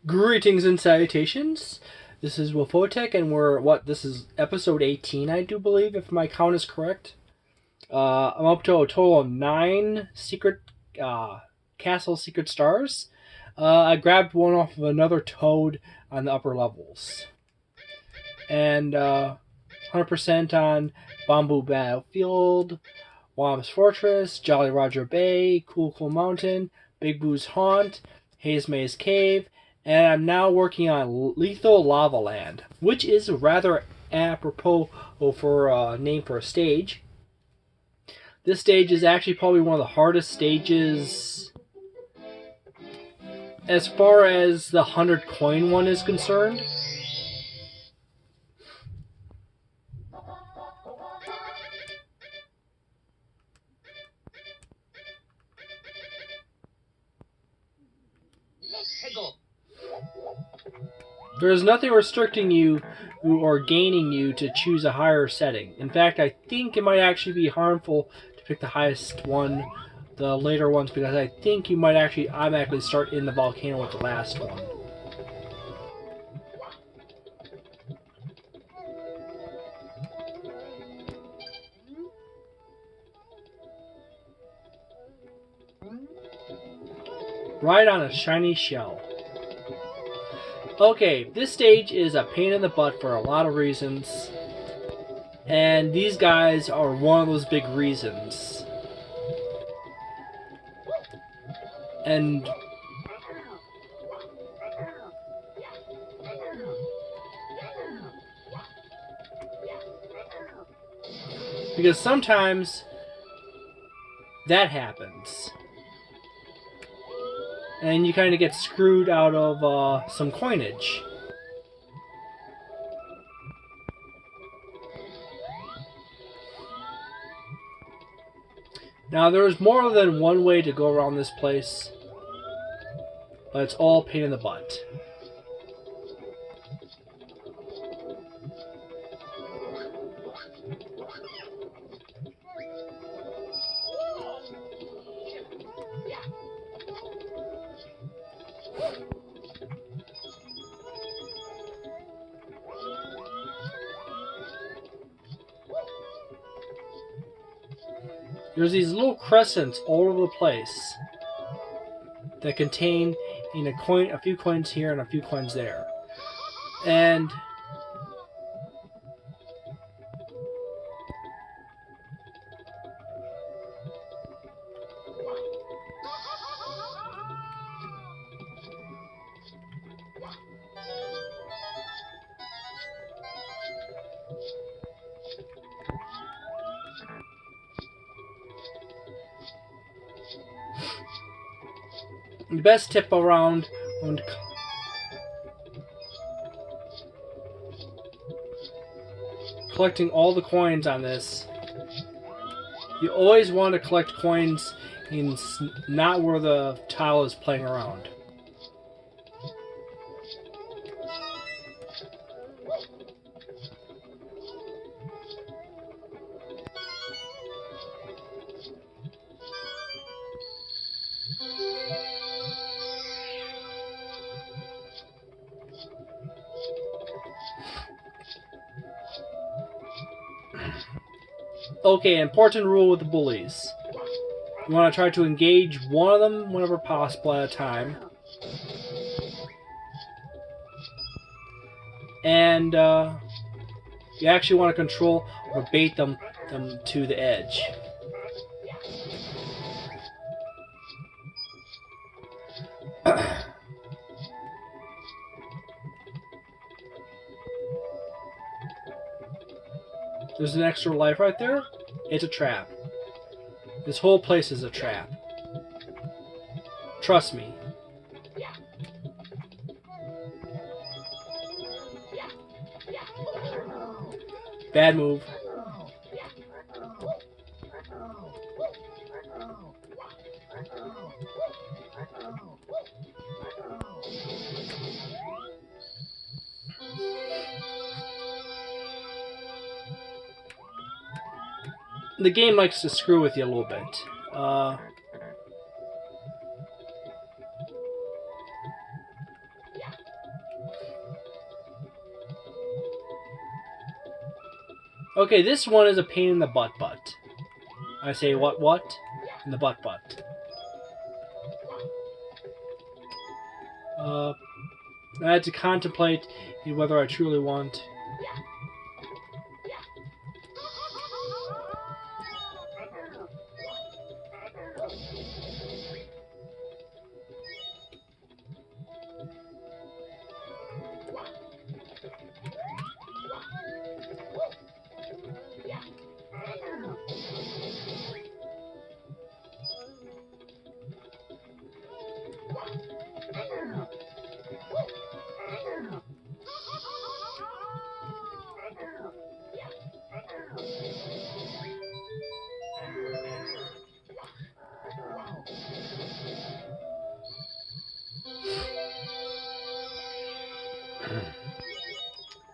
Greetings and salutations. This is Wolfphototech, and this is episode 18, I do believe, if my count is correct. I'm up to a total of 9 secret castle secret stars. I grabbed one off of another toad on the upper levels. And 100% on Bamboo Battlefield, Wom's Fortress, Jolly Roger Bay, Cool Cool Mountain, Big Boo's Haunt, Haze Maze Cave, and I'm now working on Lethal Lava Land, which is rather apropos for a name for a stage. This stage is actually probably one of the hardest stages as far as the 100 coin one is concerned. There is nothing restricting you or gaining you to choose a higher setting. In fact, I think it might actually be harmful to pick the highest one, the later ones, because I think you might actually automatically start in the volcano with the last one. Ride on a shiny shell. Okay, this stage is a pain in the butt for a lot of reasons, and these guys are one of those big reasons. And because sometimes that happens. And you kind of get screwed out of some coinage. Now, there's more than one way to go around this place, but it's all pain in the butt. There's these little crescents all over the place that contain a few coins here and a few coins there. And the best tip around when collecting all the coins on this, you always want to collect coins in not where the tile is playing around. Okay, important rule with the bullies. You want to try to engage one of them whenever possible at a time. And you actually want to control or bait them to the edge. There's an extra life right there. It's a trap. This whole place is a trap. Trust me. Bad move. The game likes to screw with you a little bit. Okay, this one is a pain in the butt. I say what? In the butt. I had to contemplate whether I truly want.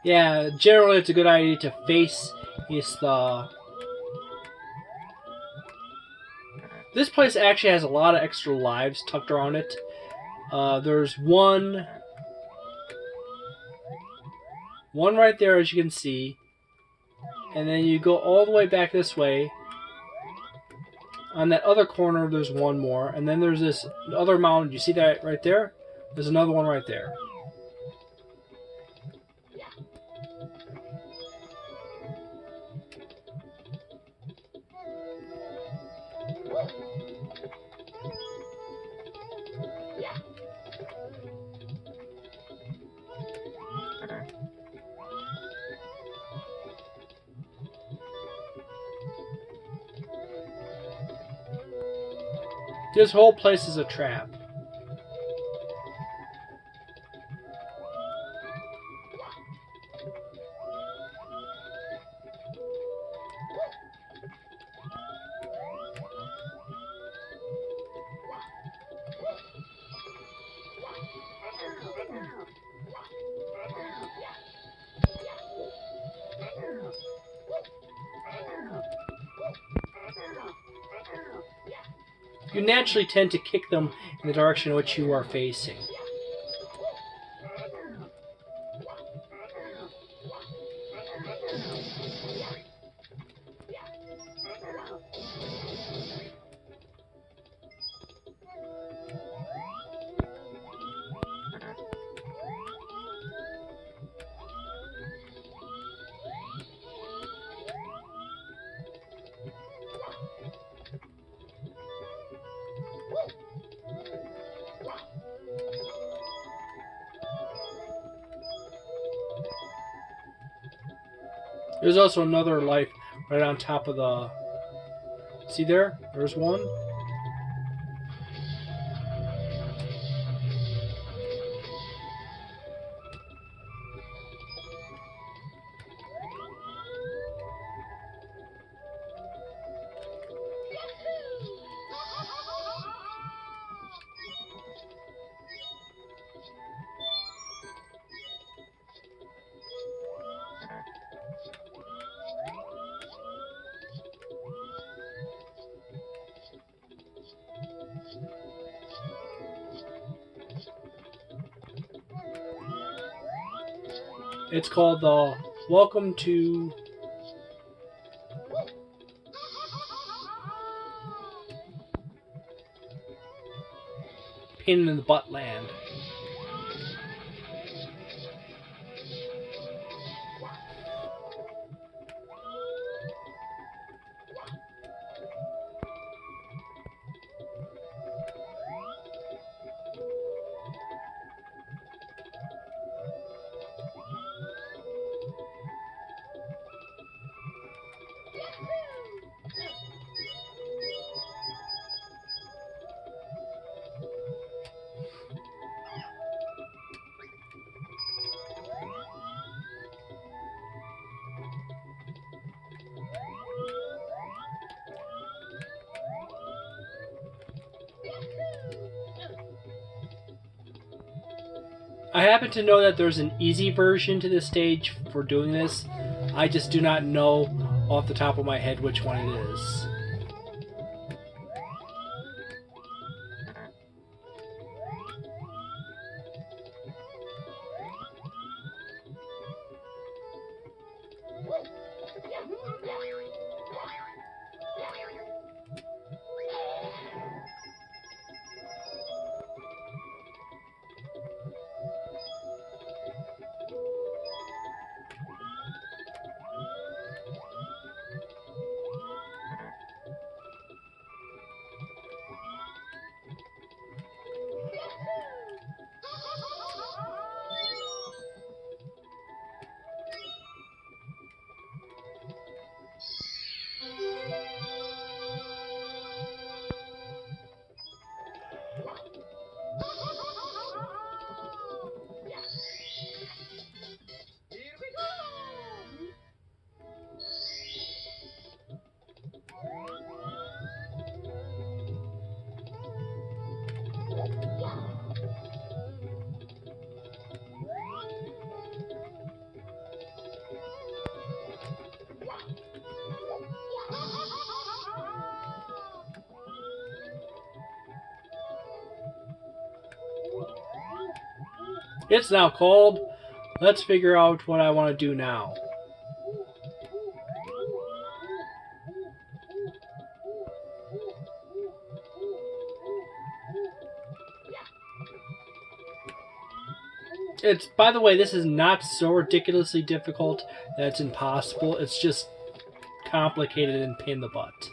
Yeah, generally it's a good idea to face the. This place actually has a lot of extra lives tucked around it. There's one right there, as you can see, and then you go all the way back this way. On that other corner, there's one more, and then there's this other mountain. You see that right there? There's another one right there. This whole place is a trap. You naturally tend to kick them in the direction in which you are facing. There's also another life right on top of the... See there? There's one. It's called the Welcome to... Pain in the Butt Land. I happen to know that there's an easy version to this stage for doing this. I just do not know off the top of my head which one it is. It's now cold. Let's figure out what I want to do now. It's, by the way, this is not so ridiculously difficult that it's impossible. It's just complicated and pain in the butt.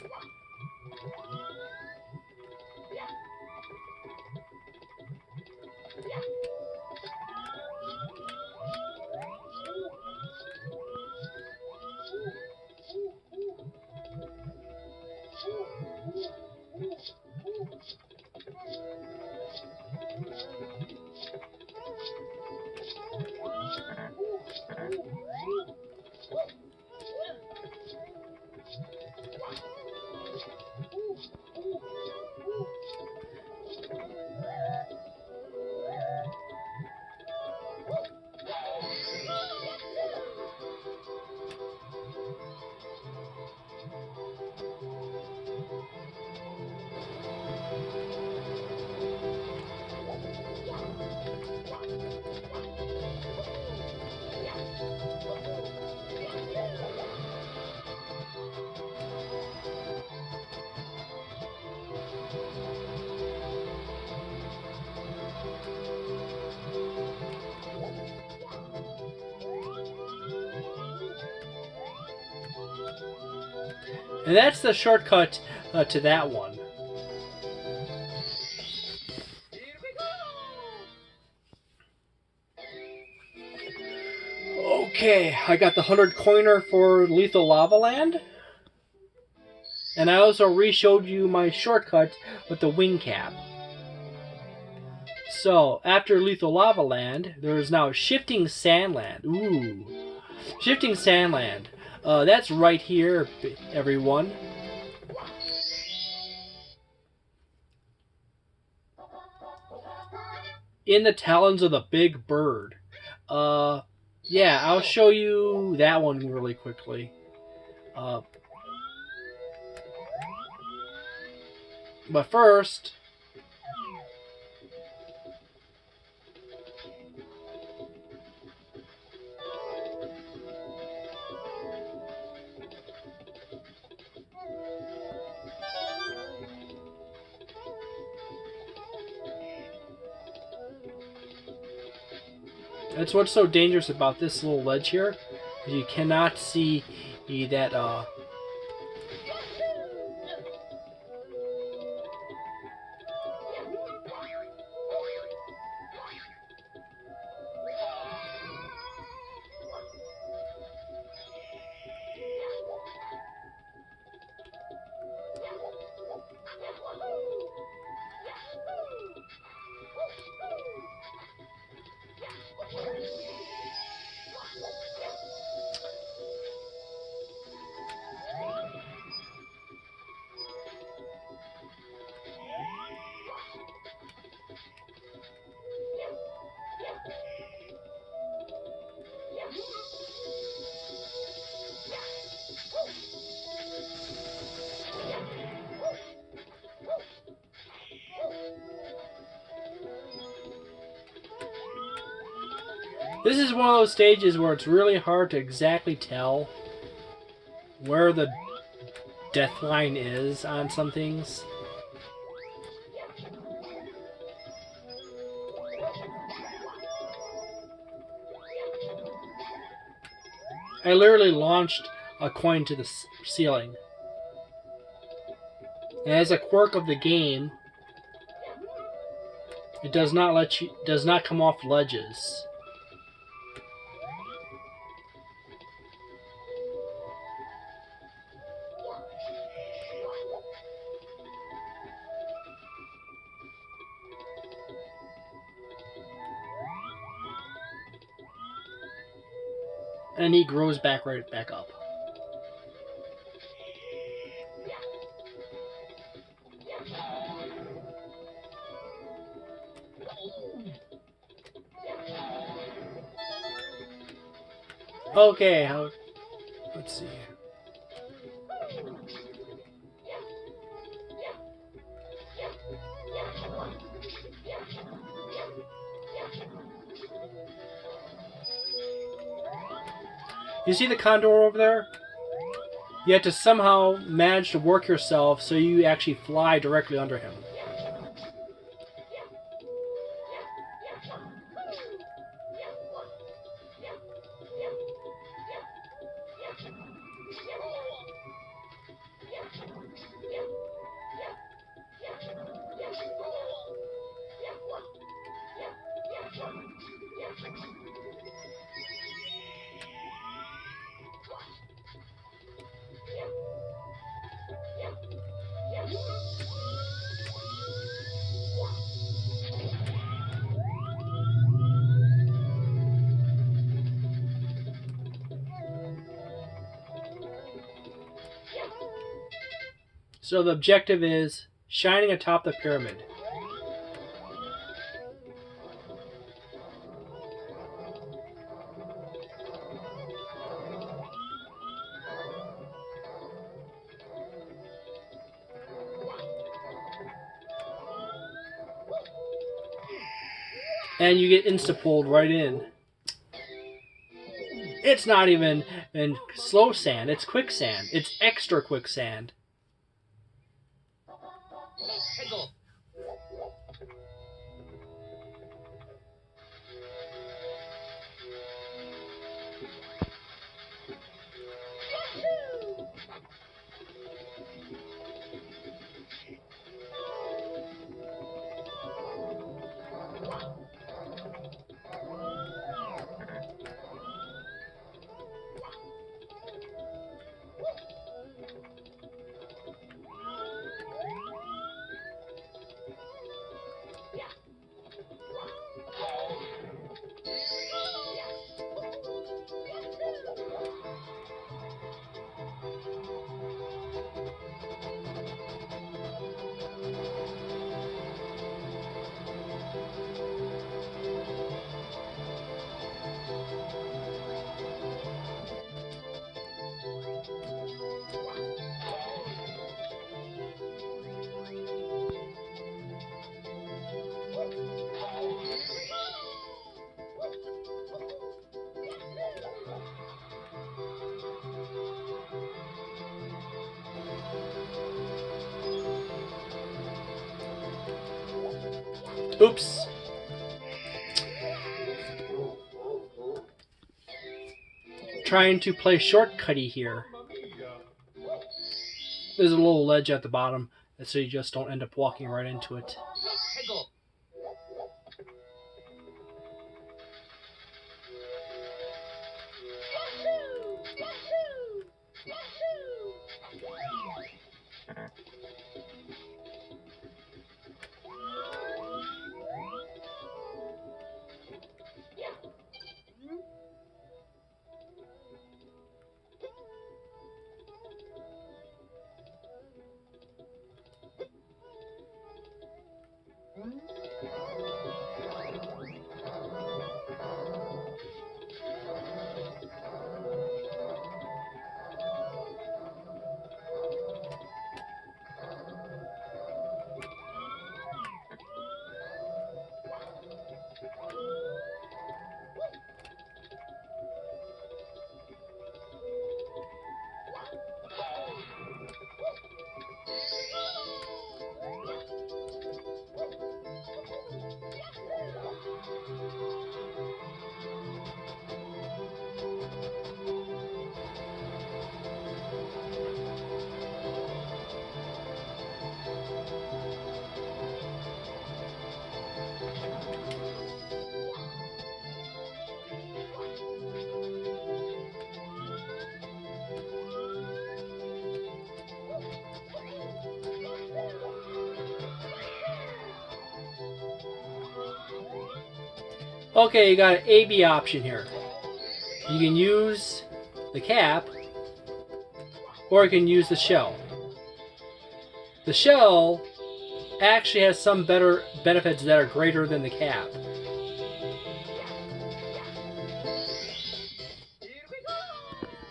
And that's the shortcut to that one. Okay, I got the 100 coiner for Lethal Lava Land. And I also re-showed you my shortcut with the wing cap. So, after Lethal Lava Land, there is now Shifting Sandland. Ooh. Shifting Sandland. That's right here, everyone. In the talons of the big bird. Yeah, I'll show you that one really quickly. But first, that's what's so dangerous about this little ledge here. You cannot see that this is one of those stages where it's really hard to exactly tell where the death line is on some things. I literally launched a coin to the ceiling. And as a quirk of the game, it does not come off ledges. And he grows right back up. Okay, let's see. You see the condor over there? You have to somehow manage to work yourself so you actually fly directly under him. So the objective is shining atop the pyramid. And you get insta-pulled right in. It's not even in slow sand, it's quicksand. It's extra quicksand. Oops. Trying to play shortcutty here. There's a little ledge at the bottom, so you just don't end up walking right into it. Okay, you got an A-B option here. You can use the cap, or you can use the shell. The shell actually has some better benefits that are greater than the cap.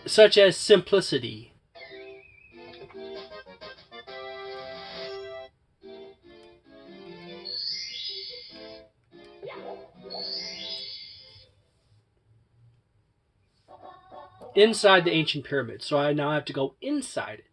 Such as simplicity. inside the ancient pyramid. So I now have to go inside it.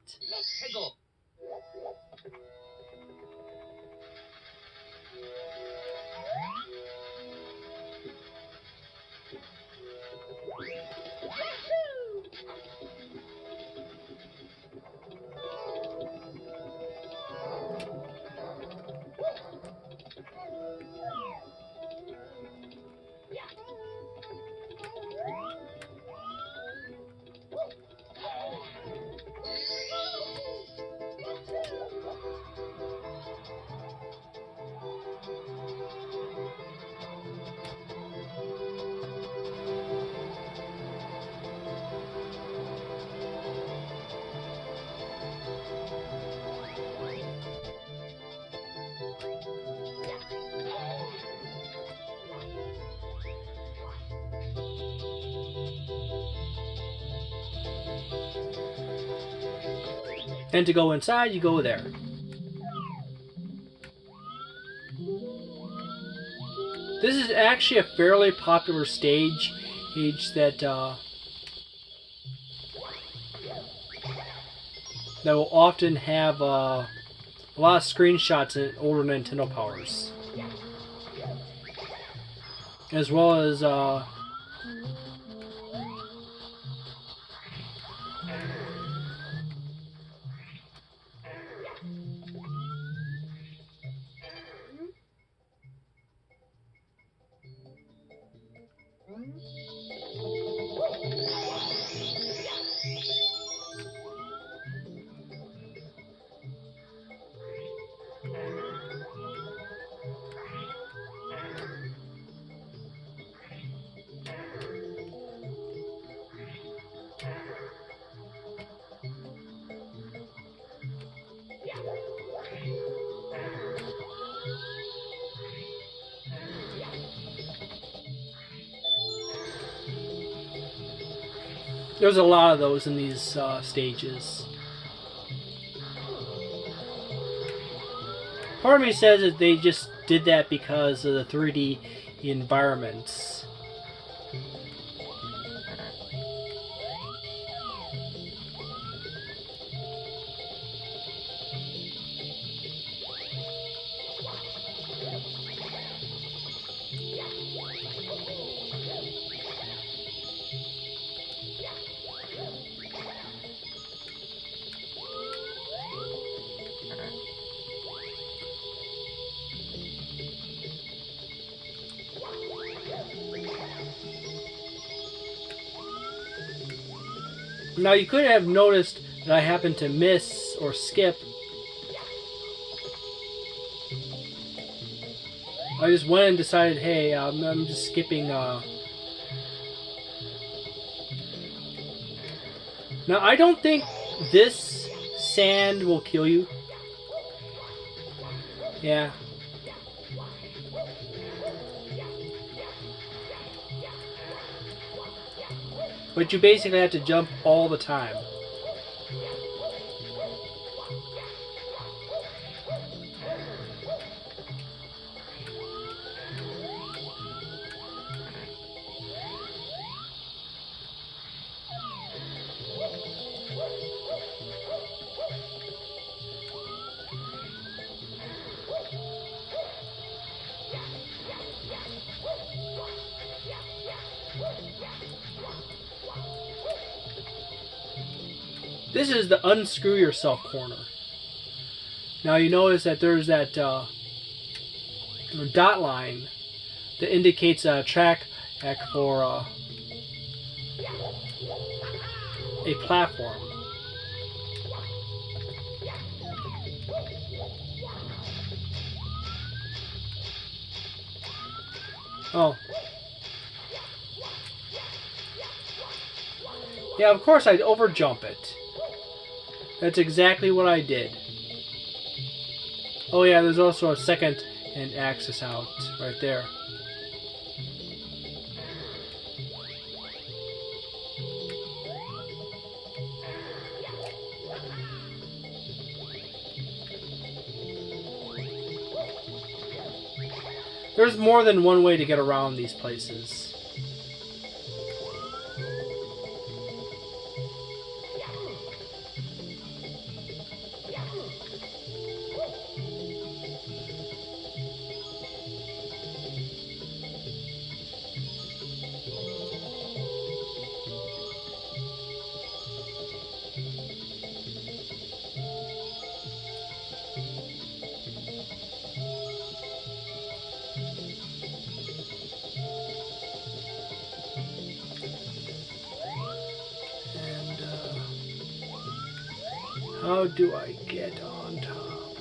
And to go inside, you go there. This is actually a fairly popular stage that that will often have a lot of screenshots in older Nintendo powers, as well as there's a lot of those in these stages. Part of me says that they just did that because of the 3D environments. Now you could have noticed that I happened to miss or skip. I just went and decided, hey, I'm just skipping. Now I don't think this sand will kill you. Yeah. But you basically have to jump all the time. This is the unscrew yourself corner. Now you notice that there's that dot line that indicates a track for a platform. Oh. Yeah, of course I'd overjump it. That's exactly what I did. Oh yeah, there's also a second and axis out right there. There's more than one way to get around these places. How do I get on top?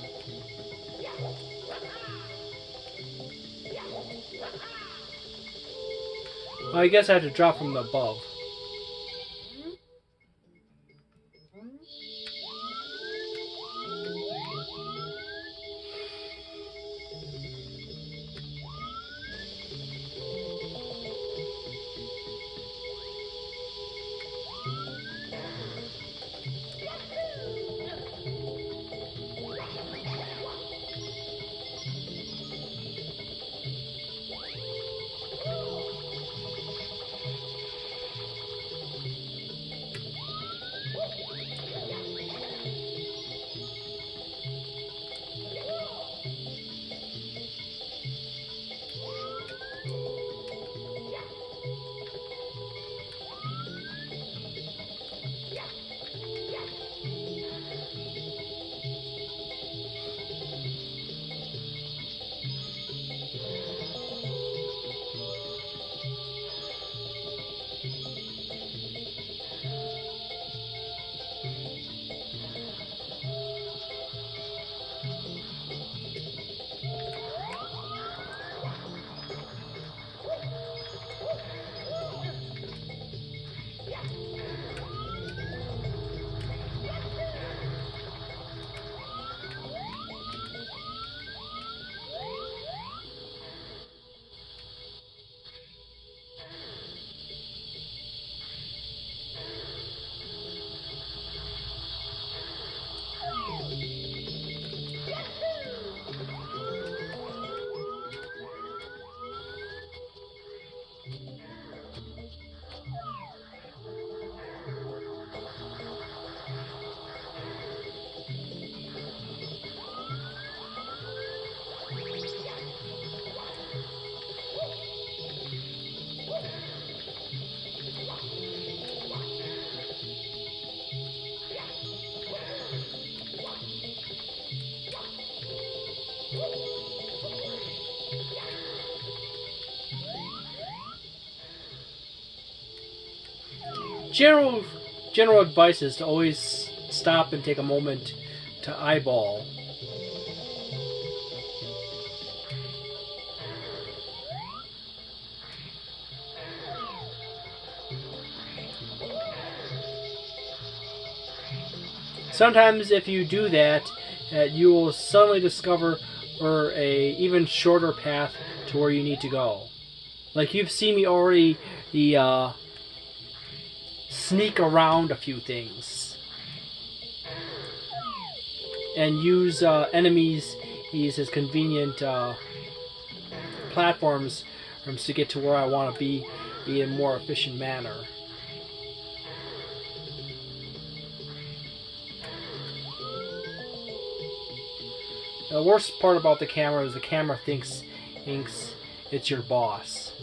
Well, I guess I have to drop from above. General advice is to always stop and take a moment to eyeball. Sometimes if you do that, you will suddenly discover a even shorter path to where you need to go. Like you've seen me already sneak around a few things and use enemies as convenient platforms to get to where I want to be in a more efficient manner. The worst part about the camera is the camera thinks it's your boss.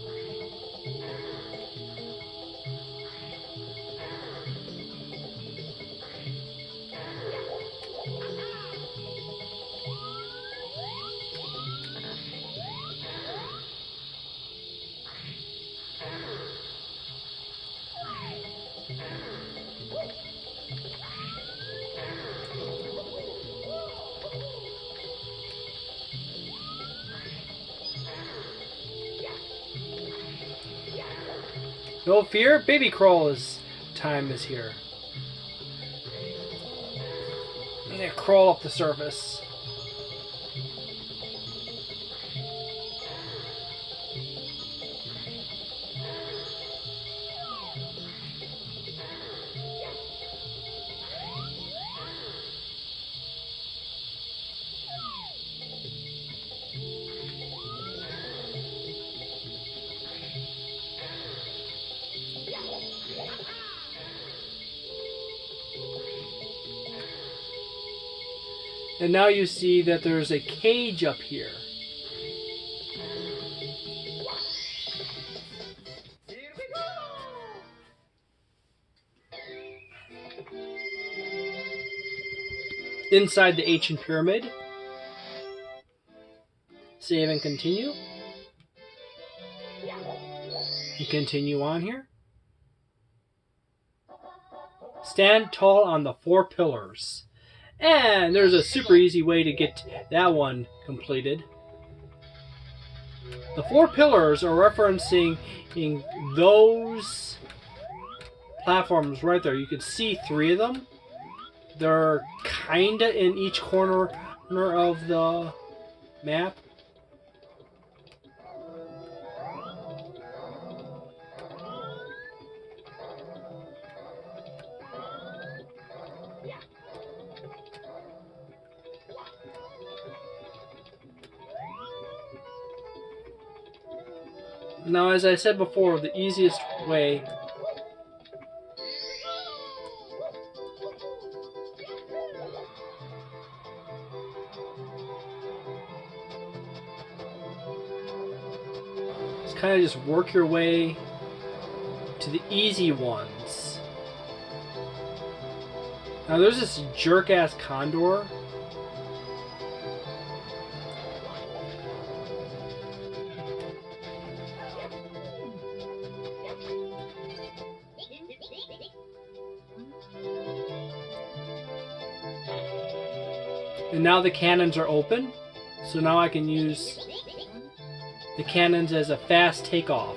No fear, baby crawl's time is here. I'm gonna crawl up the surface. And now you see that there's a cage up here. Inside the ancient pyramid. Save and continue. And continue on here. Stand tall on the 4 pillars. And there's a super easy way to get that one completed. The 4 pillars are referencing those platforms right there. You can see 3 of them. They're kinda in each corner of the map. Now, as I said before, the easiest way is kind of just work your way to the easy ones. Now, there's this jerk-ass condor. And now the cannons are open, so now I can use the cannons as a fast takeoff.